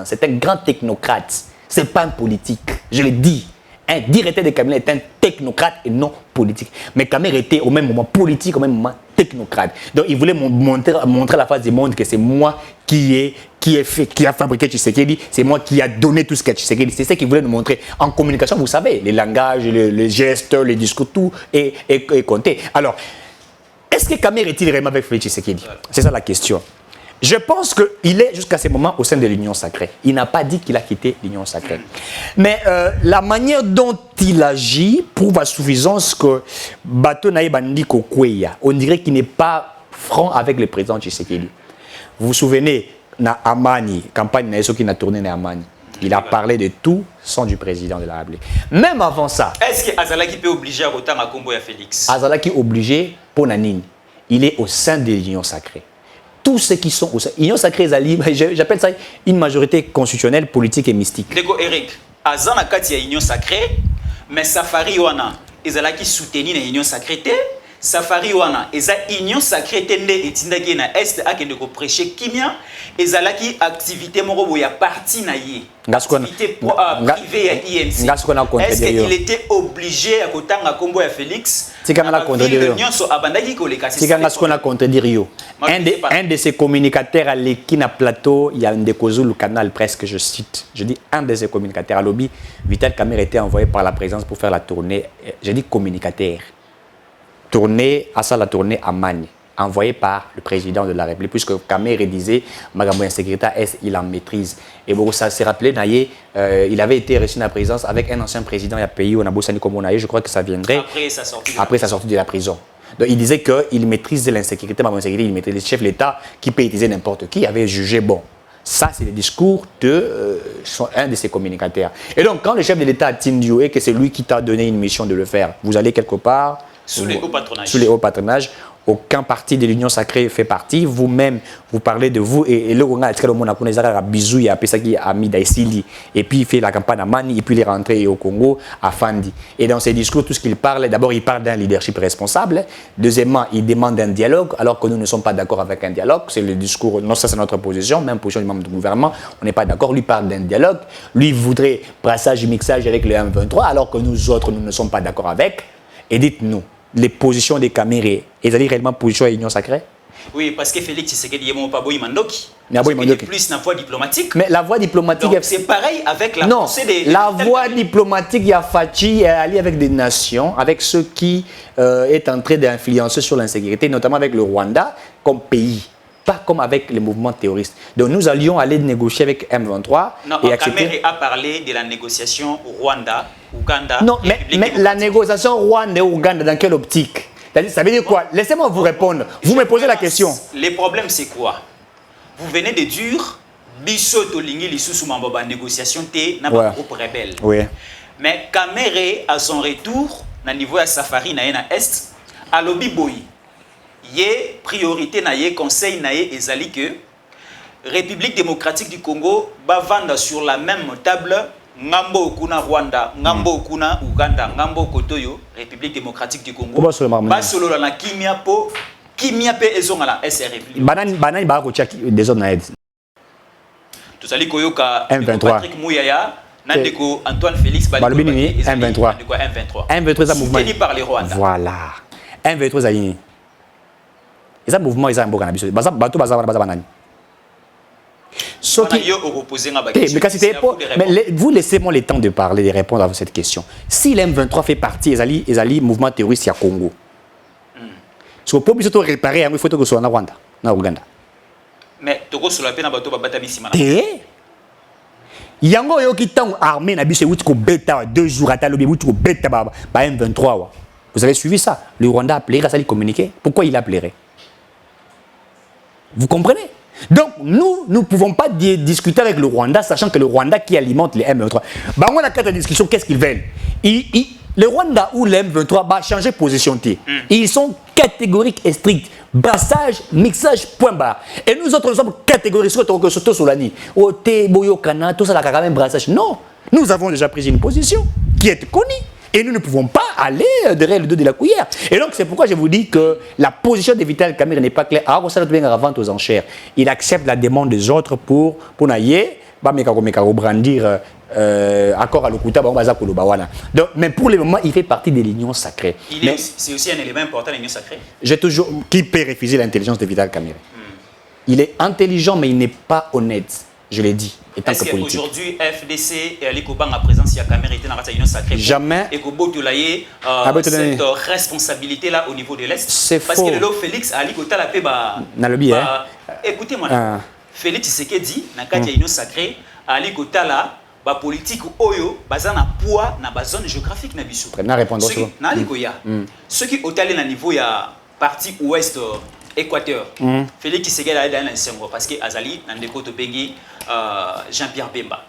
c'est un grand technocrate. Ce n'est pas un politique. Je le dis. Un directeur de cabinet est un technocrate et non politique. Mais Kamerhe était au même moment politique, au même moment technocrate. Donc il voulait montrer la face du monde que c'est moi qui a fabriqué Tshisekedi, c'est moi qui a donné tout ce qu'est Tshisekedi. C'est ça qu'il voulait nous montrer. En communication, vous savez, les langages, les gestes, les discours, tout est compté. Alors, est-ce que Kamerhe est-il vraiment avec Félix Tshisekedi? C'est ça la question. Je pense qu'il est jusqu'à ce moment au sein de l'Union sacrée. Il n'a pas dit qu'il a quitté l'Union sacrée. Mais la manière dont il agit prouve à suffisance que Bato Naïbandi Kokweya, on dirait qu'il n'est pas franc avec le président Tshisekedi. Vous vous souvenez, na Amani, campagne Naïso qui n'a tourné na Amani. Il a parlé de tout sans du président de la République. Même avant ça. Est-ce que Azalaki peut obliger à autant à Kombo et à Félix? Azalaki obligé pour Nanine. Il est au sein de l'Union sacrée. Tous ceux qui sont au sein. L'Union sacrée, j'appelle ça une majorité constitutionnelle, politique et mystique. Dego Eric, Azana Kati a Union sacrée, mais Safari Wana, Azalaki soutenu na Union sacrée. Safari wana eza union sacrée tende etindaki na est akende ko prêcher kimia ezalaki activité moko ya parti na ye activité privée ya INC. Est-ce qu'il était obligé à kotanga kombo ya Félix? Tikanga contredire. Nyonso abandaki ko leka. Tikanga skona contredire yo. Un de ses communicateurs à l'Ekina plateau, il y a un décozu le canal presque, je cite. Je dis un de ses communicateurs à lobby, Vital Kamerhe était envoyé par la présidence pour faire la tournée. Je dis communicateur. La tournée à Magne, envoyée par le président de la République, puisque Kamerhe disait Magambo insécurité est il en maîtrise. Et bon, ça s'est rappelé, il avait été reçu dans la présidence avec un ancien président, il a payé au Nabosani comme on a eu, je crois que ça viendrait après sa sortie de la prison. Donc il disait qu'il maîtrise l'insécurité, il maîtrise le chef de l'État qui peut utiliser n'importe qui, avait jugé bon. Ça, c'est le discours de un de ses communicateurs. Et donc, quand le chef de l'État a Tindio et que c'est lui qui t'a donné une mission de le faire, vous allez quelque part... Sous les hauts patronages. Sous les hauts patronages. Aucun parti de l'Union sacrée fait partie. Vous-même, vous parlez de vous. Et le Rwanda, il y a bisou, il y a Pesaki, Ami Daisili. Et puis, il fait la campagne à Mani, et puis il est rentré au Congo, à Fandi. Et dans ses discours, tout ce qu'il parle, d'abord, il parle d'un leadership responsable. Deuxièmement, il demande un dialogue, alors que nous ne sommes pas d'accord avec un dialogue. C'est le discours, non, ça c'est notre position, même position du membre du gouvernement. On n'est pas d'accord. Lui parle d'un dialogue. Lui voudrait brassage et mixage avec le M23, alors que nous autres, nous ne sommes pas d'accord avec. Et dites-nous, les positions des Camérés, ils allaient réellement position à l'Union sacrée? Oui, parce que Félix Tshisekedi est pas boy mandoki. Il est plus dans la voie diplomatique. Mais la voie diplomatique... C'est pareil avec la pensée des... La voie diplomatique, il y a Fachi, est allié avec des nations, avec ceux qui est en train d'influencer sur l'insécurité, notamment avec le Rwanda comme pays. Pas comme avec les mouvements terroristes. Donc nous allions aller négocier avec M23 et accepter... Kamere a parlé de la négociation Rwanda, Ouganda... Non, mais la négociation Rwanda et Ouganda, dans quelle optique? Ça veut dire quoi? Laissez-moi vous répondre. Vous me posez la question. Les problèmes, c'est quoi? Vous venez de dire Bisso Tolingi Lisusu Mamboba négociation T n'a pas groupe rebelle. Oui. Mais Kamere, à son retour, na niveau à Safari, na Est, à Lobby Boy. Yé priorité na yé conseil na yé ezali que République démocratique du Congo va vendre sur la même table Ngambo kuna Rwanda, Ngambo kuna Uganda, Ngambo Kotoyo, République démocratique du Congo. Basolo la kimia po kimia pe ezongala SRF. Banani ba ko chaki des autres naïd. Tout ça li koyoka M23. Patrick Mouyaya, Nandeko Antoine Félix Balobini M23. M23. M23 ça mouvement. Soutenu par les Rwandais. Voilà. M23 ça yini. Et ça mouvement ils ont beaucoup d'ambition. Bato baza banani. Mais vous laissez-moi le temps de parler, de répondre à cette question. Si l'M23 fait partie, ils allaient mouvement terroriste à Congo. Si vous pouvez réparer, il faut que ce soit en Rwanda, en Ouganda. Mais tu as sur la peine à bateau batabissima. Yango yo qui t'a armé na bise wuti ko beta 2 jours à talobi wuti ko beta ba M23. Vous avez suivi ça? Le Rwanda appellerait ça lui communiquer. Pourquoi il appellerait? Vous comprenez? Donc, nous ne pouvons pas discuter avec le Rwanda, sachant que le Rwanda qui alimente les M23. Bah, on a 4 discussions, qu'est-ce qu'ils veulent? Le Rwanda ou les M23 va changer de position. Ils sont catégoriques et stricts. Brassage, mixage, point barre. Et nous autres, nous sommes catégoriques sur la nuit. Tout ça, la même brassage. Non, nous avons déjà pris une position qui est connue. Et nous ne pouvons pas aller derrière le dos de la cuillère. Et donc, c'est pourquoi je vous dis que la position de Vital Kamerhe n'est pas claire. Alors, ça doit bien vente aux enchères. Il accepte la demande des autres pour nailler, brandir accord à l'Okuta, donc, mais pour le moment, il fait partie de l'Union sacrée. C'est aussi un élément important de l'Union sacrée. J'ai toujours... Qui peut refuser l'intelligence de Vital Kamerhe? Il est intelligent, mais il n'est pas honnête. Je l'ai dit. Est-ce qu'aujourd'hui, FDC et Ali Kobang, à présence, il y a Kamerhe était dans l'Union sacrée? Jamais. Et Kobo Toulaye, cette responsabilité-là au niveau de l'Est. C'est faux. Parce que le Félix, Ali Kota la paix, écoutez-moi, Félix Tshisekedi, dans l'Union sacrée, Ali Kota la politique oyo, bazana poids dans la zone géographique na biso. Na répondre ça. Na Ali Koya. Ceux qui ont allé dans niveau ya partie ouest Équateur. Félix Tshisekedi a dans l'ensemble parce que Azali dans le côté Bengi Jean-Pierre Bemba.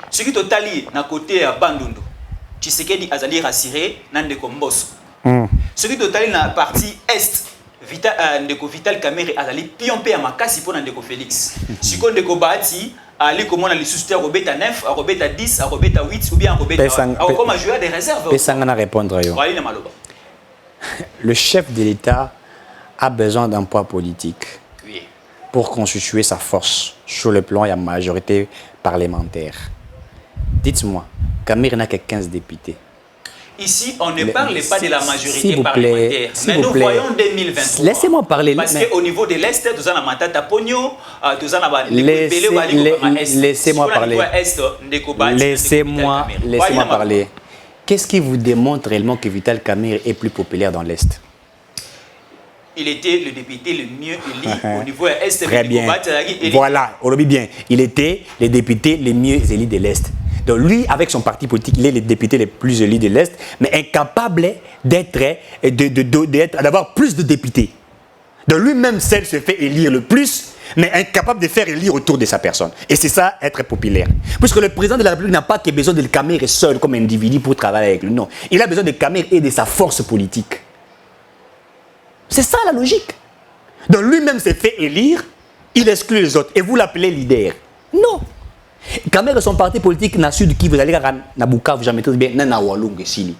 Ceux qui ont allé dans côté Bandundu. Tshisekedi Azali rassuré dans le Komboso. Ceux qui ont allé dans la partie est Vital Kamerhe Azali piompe à makasi pour dans le Félix. Si qu'on de Kobati Ali comment on a les souscrits à Robeta 9, à Robeta 10, à Robeta 8 ou bien à Robeta comme jouer à des réserves. Le chef de l'État a besoin d'un poids politique pour constituer sa force sur le plan de la majorité parlementaire. Dites-moi, Kamerhe n'a que 15 députés. Ici, on ne parle pas de la majorité parlementaire, mais nous voyons 2023. Laissez-moi parler. Parce qu'au niveau de l'Est, nous avons Matata Pogno, nous avons laissez-moi parler. Laissez-moi parler. Qu'est-ce qui vous démontre réellement que Vital Kamerhe est plus populaire dans l'Est? Il était le député le mieux élu au niveau Est. Très bien. Voilà, on le dit bien. Il était le député le mieux élu de l'Est. Donc lui, avec son parti politique, il est le député le plus élu de l'Est, mais incapable d'avoir plus de députés. De lui-même seul se fait élire le plus, mais incapable de faire élire autour de sa personne. Et c'est ça, être populaire. Puisque le président de la République n'a pas que besoin de le camérer seul comme individu pour travailler avec lui. Non, il a besoin de camérer et de sa force politique. C'est ça la logique. Donc lui-même se fait élire, il exclut les autres. Et vous l'appelez leader. Non. Camérer son parti politique n'a su de qui vous allez à Bukavu, jamais très bien, n'a Walung et Sili.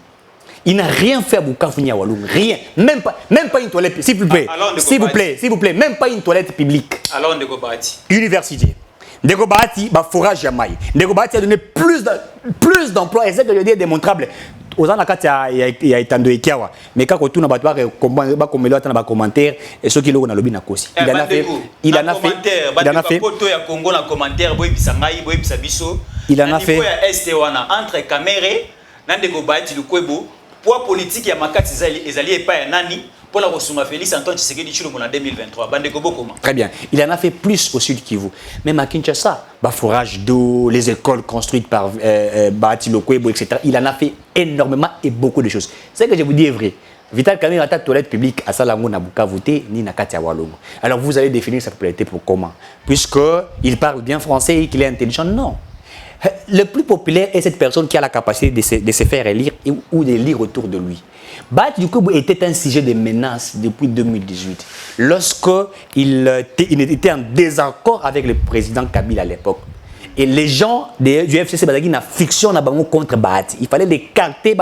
Il n'a rien fait à Bukavu ni à Walum, rien, même pas une toilette, s'il vous plaît, s'il vous plaît, même pas une toilette publique. Alors Ndeko Bahati. Université. Ndeko Bahati, forage Yamaï. Ndeko Bahati a donné plus d'emplois, et c'est que je dis démontrable. Aux gens il y a étant de Ekiawa, mais quand on tourne à battre commentaire et ceux qui l'ont lobby na kosi. Il en a fait, il en a fait, il en a fait. Il en a fait. Entre Caméré, Ndeko Bahati le Kwebo. Poids politique ya makati ezali epa ya nani pour la ressouma Félix Antoine Tshisekedi Tshilombo en 2023 bandeko bokoma. Très bien, il en a fait plus au sud Kivu. Même à Kinshasa, forage d'eau, les écoles construites par Bahati Lokwebo, etc. Il en a fait énormément et beaucoup de choses. C'est que je vous dis est vrai. Vital Kamerhe ta toilette publique à Salango na Bukavu ni na Katia Walongo. Alors vous allez définir sa popularité pour comment? Puisque il parle bien français et qu'il est intelligent? Non. Le plus populaire est cette personne qui a la capacité de se faire élire ou de lire autour de lui. Bahati Lokwebo était un sujet de menace depuis 2018, lorsqu'il était en désaccord avec le président Kabila à l'époque. Et les gens du FCC Bazaki na fiction na bango contre Bahati. Il fallait l'écarter,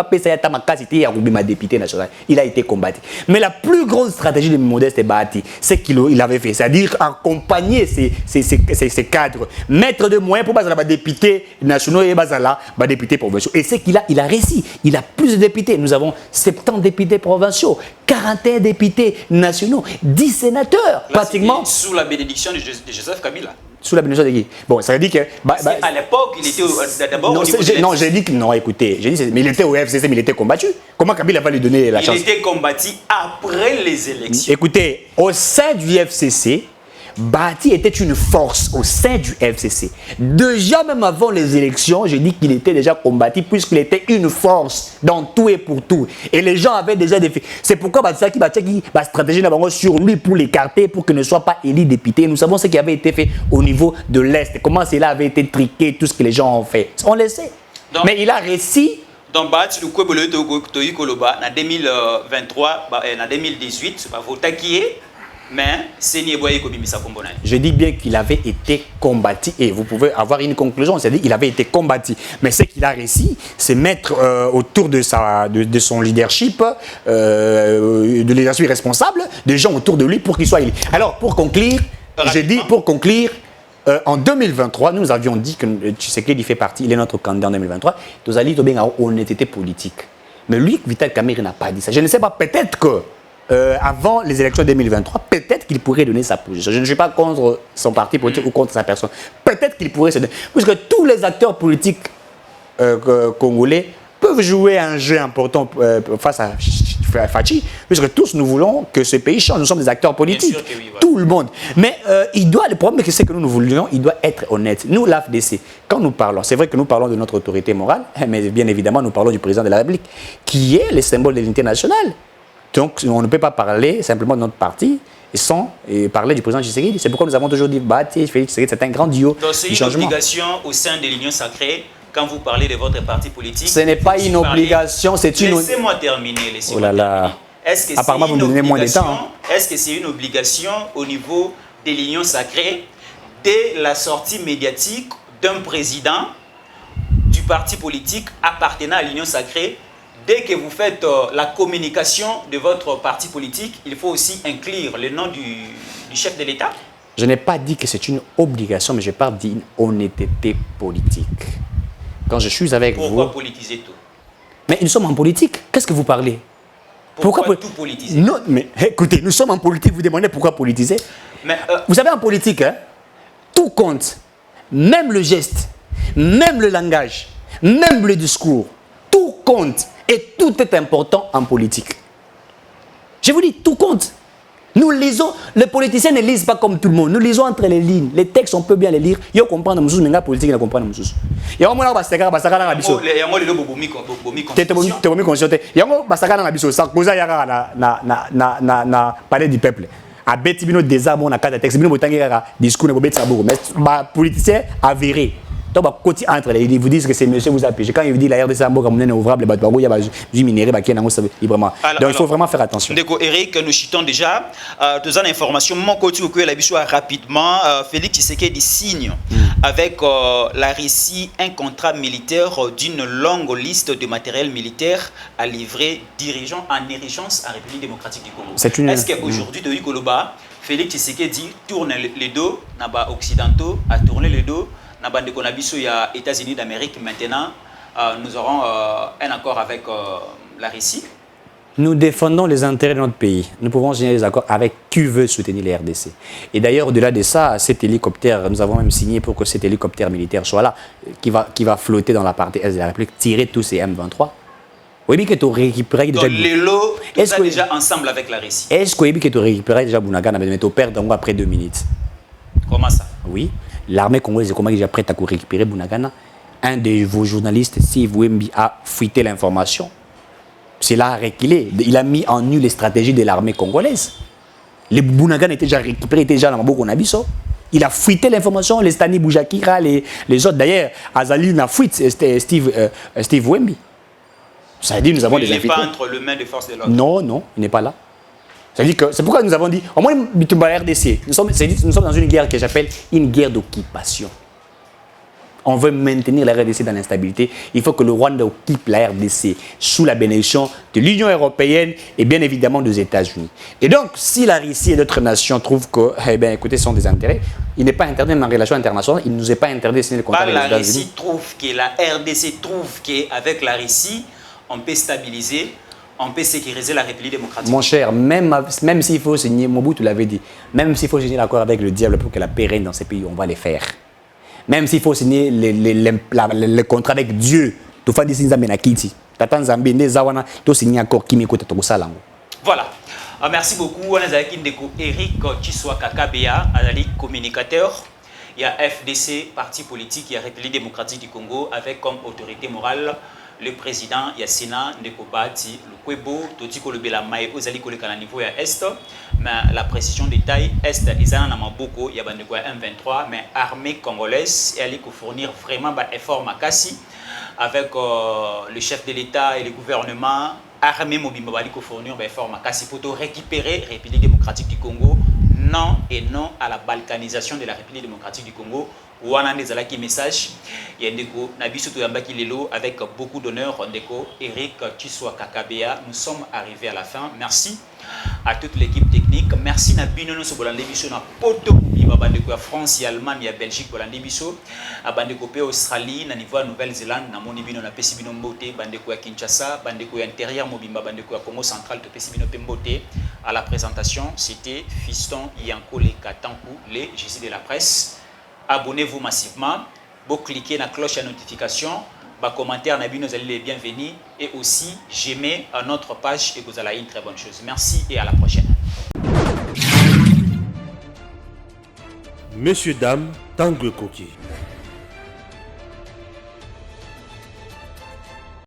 député national. Il a été combattu. Mais la plus grande stratégie de Modeste Bahati, c'est qu'il avait fait, c'est-à-dire accompagner ces cadres, mettre des moyens pour les députés nationaux et les députés provinciaux. Et c'est qu'il a réussi. Il a plus de députés. Nous avons 70 députés provinciaux, 41 députés nationaux, 10 sénateurs, là, pratiquement. Sous la bénédiction de Joseph Kabila. Sous la bénédiction de qui? Bon, ça veut dire que... à l'époque, il était d'abord au niveau de non, j'ai dit que... Non, écoutez, j'ai dit, mais il était au FCC, mais il était combattu. Comment Kabila va lui donner la chance? Il était combattu après les élections. Écoutez, au sein du FCC, Bahati était une force au sein du FCC. Déjà, même avant les élections, je dis qu'il était déjà combattu puisqu'il était une force dans tout et pour tout. Et les gens avaient déjà des faits. C'est pourquoi Bahati la stratégie sur lui pour l'écarter, pour qu'il ne soit pas élu député. Nous savons ce qui avait été fait au niveau de l'Est. Comment cela avait été triqué, tout ce que les gens ont fait. On le sait. Donc, mais il a réussi. Donc, Bahati Lokwebo en 2023, en 2018, mais c'est je dis bien qu'il avait été combattu et vous pouvez avoir une conclusion, c'est-à-dire qu'il avait été combattu. Mais ce qu'il a réussi, c'est mettre autour de son leadership, de leadership responsable, des gens autour de lui pour qu'il soit élu. Alors pour conclure, en 2023, nous avions dit que Tshisekedi fait partie, il est notre candidat en 2023, nous allions avoir une honnêteté politique. Mais lui, Vital Kamerhe n'a pas dit ça. Je ne sais pas, peut-être que avant les élections 2023, peut-être qu'il pourrait donner sa position. Je ne suis pas contre son parti politique ou contre sa personne. Peut-être qu'il pourrait se donner. Puisque tous les acteurs politiques congolais peuvent jouer un jeu important face à Fachi, puisque tous nous voulons que ce pays change. Nous sommes des acteurs politiques. Oui, voilà. Tout le monde. Mais le problème, c'est que nous voulons, il doit être honnête. Nous, l'AFDC, quand nous parlons, c'est vrai que nous parlons de notre autorité morale, mais bien évidemment, nous parlons du président de la République, qui est le symbole de l'unité nationale. Donc, on ne peut pas parler simplement de notre parti sans parler du président Tshisekedi. C'est pourquoi nous avons toujours dit Bahati, Félix Tshisekedi, c'est un grand duo. Donc, c'est une obligation au sein de l'Union sacrée quand vous parlez de votre parti politique. Ce n'est pas une obligation, c'est une... Laissez-moi terminer. Oh là là. Est-ce que apparemment, vous me donnez moins de temps. Est-ce que c'est une obligation au niveau de l'Union sacrée dès la sortie médiatique d'un président du parti politique appartenant à l'Union sacrée? Dès que vous faites la communication de votre parti politique, il faut aussi inclure le nom du chef de l'État? Je n'ai pas dit que c'est une obligation, mais je parle d'une honnêteté politique. Quand je suis avec vous... Pourquoi politiser tout? Mais nous sommes en politique. Qu'est-ce que vous parlez? Pourquoi tout politiser? Non, mais écoutez, nous sommes en politique. Vous demandez pourquoi politiser? Mais, vous savez, en politique, hein, tout compte. Même le geste, même le langage, même le discours. Tout compte. Et tout est important en politique. Je vous dis, tout compte. Nous lisons, les politiciens ne lisent pas comme tout le monde. Nous lisons entre les lignes. Les textes, on peut bien les lire. Ils comprennent les choses, les politiques ne comprennent pas les choses. Il y a un moment où il y a un palais du peuple. A beti bino désarme on a carte texte bino botangi kaka discours ne bobeti saboko mais ba politicien avéré. Donc ba côté entre les ils vous disent que c'est monsieur vous a péché quand il vous dit la RDC Ambo comme ouvrable ba il y a du minerai ba qui nango librement. Donc il faut vraiment faire attention. Ndeko Eric, nous chitons déjà deux ans d'information mon côté que la biso rapidement Félix Tshisekedi signe avec la Russie un contrat militaire d'une longue liste de matériel militaire à livrer dirigeants en érigence à République démocratique du Congo. Est-ce qu'aujourd'hui de Koloba Félix Tshisekedi tourne les dos naba occidentaux a tourné les dos na bande konabiso il y a États-Unis d'Amérique maintenant nous aurons un accord avec la Russie. Nous défendons les intérêts de notre pays. Nous pouvons signer des accords avec qui veut soutenir les RDC. Et d'ailleurs, au-delà de ça, cet hélicoptère, nous avons même signé pour que cet hélicoptère militaire soit là, qui va flotter dans la partie est de la République, tirer tous ces M23. Oui, que tu récupères déjà. Donc, les lots, tout ça déjà ensemble avec la Russie. Est-ce que tu récupères déjà Bunagana, mais tu perds donc après 2 minutes? Comment ça? Oui. L'armée congolaise est déjà prête à récupérer Bunagana. Un de vos journalistes, Steve Wemby, a fuité l'information. C'est là reculé. Il a mis en nu les stratégies de l'armée congolaise. Les Bunagana étaient déjà récupérés, étaient déjà dans Maboko Nabiso. Il a fuité l'information, les Stani Boujakira, les autres. D'ailleurs, Azali n'a fuité Steve Wemby. Ça veut dire que nous avons des invités. Il n'est pas entre les mains des forces de l'ordre. Non, non, il n'est pas là. Ça veut dire que c'est pourquoi nous avons dit, au moins, RDC, nous sommes dans une guerre que j'appelle une guerre d'occupation. On veut maintenir la RDC dans l'instabilité. Il faut que le Rwanda occupe la RDC sous la bénédiction de l'Union européenne et bien évidemment des États-Unis. Et donc, si la Russie et d'autres nations trouvent que, eh bien, écoutez, ce sont des intérêts, il n'est pas interdit en relation internationale, il ne nous est pas interdit de signer le contrat avec les États-Unis. La Russie trouve que la RDC trouve qu'avec la Russie, on peut stabiliser, on peut sécuriser la République démocratique. Mon cher, même s'il faut signer, Mobutu l'avait dit, même s'il faut signer l'accord avec le diable pour que la paix règne dans ces pays, on va les faire. Même s'il faut signer le contrat avec Dieu, tu fais des signes Menakiti. Tatan Zambé, des Zawana, tu signes encore Kimiko Tatosalango. Voilà. Merci beaucoup. On a Eric Tshisekedi Kakabea, communicateur. Il y a FDC, parti politique, il y a République démocratique du Congo, avec comme autorité morale le président Yassina Ndekobati Lukwebo, Totiko Lebela Maye, Ozali Koleka niveau à Est, mais la précision des tailles Est, ils en ont beaucoup, il y a M23, mais armée congolaise, elle allait fournir vraiment un effort Makassi avec le chef de l'État et le gouvernement, armée Mobimba allait fournir un effort Makassi pour récupérer la République démocratique du Congo, non et non à la balkanisation de la République démocratique du Congo. Wana Nezalaki message, Yendeko Nabiso Toyambaki Lelo avec beaucoup d'honneur, Ndeko Eric Tshisekedi Kakabea. Nous sommes arrivés à la fin. Merci à toute l'équipe technique. Merci Nabino Noso Bolande Biso na Poto, Bandeko France, Allemagne, Belgique Bolande Biso, Bandeko Pe Australie, na niveau Nouvelle-Zélande, na Monibino na Pesibino Mbote, Bandeko ya Kinshasa, Bandeko ya intérieur Mobimba, Bandeko ya Congo central, Pesibino Pembote. À la présentation, c'était Fiston Yankole Katankou, les JC de la presse. Abonnez-vous massivement, vous cliquez sur la cloche de notification, les commentaires, vous allez les bienvenus et aussi j'aimez notre page et vous allez une très bonne chose. Merci et à la prochaine. Messieurs, dames, Tanguy Koki.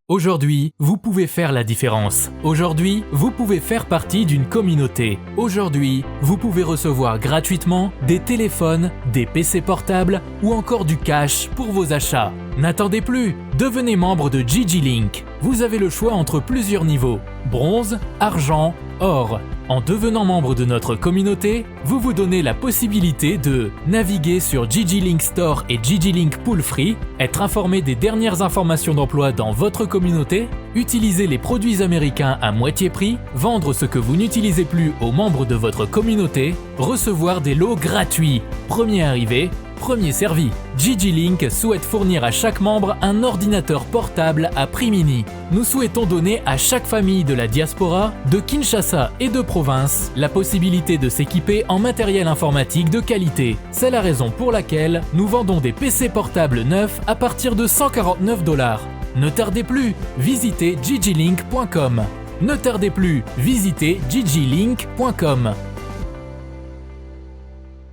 Aujourd'hui, vous pouvez faire la différence. Aujourd'hui, vous pouvez faire partie d'une communauté. Aujourd'hui, vous pouvez recevoir gratuitement des téléphones, des PC portables ou encore du cash pour vos achats. N'attendez plus, devenez membre de GG-Link. Vous avez le choix entre plusieurs niveaux, bronze, argent, or. En devenant membre de notre communauté, vous vous donnez la possibilité de naviguer sur GG-Link Store et GG-Link Pool Free, être informé des dernières informations d'emploi dans votre communauté, utiliser les produits américains à moitié prix, vendre ce que vous n'utilisez plus aux membres de votre communauté, recevoir des lots gratuits, premier arrivé, premier servi. GG-Link souhaite fournir à chaque membre un ordinateur portable à prix mini. Nous souhaitons donner à chaque famille de la diaspora, de Kinshasa et de province, la possibilité de s'équiper en matériel informatique de qualité. C'est la raison pour laquelle nous vendons des PC portables neufs à partir de $149. Ne tardez plus, visitez gglink.com. Ne tardez plus, visitez gglink.com.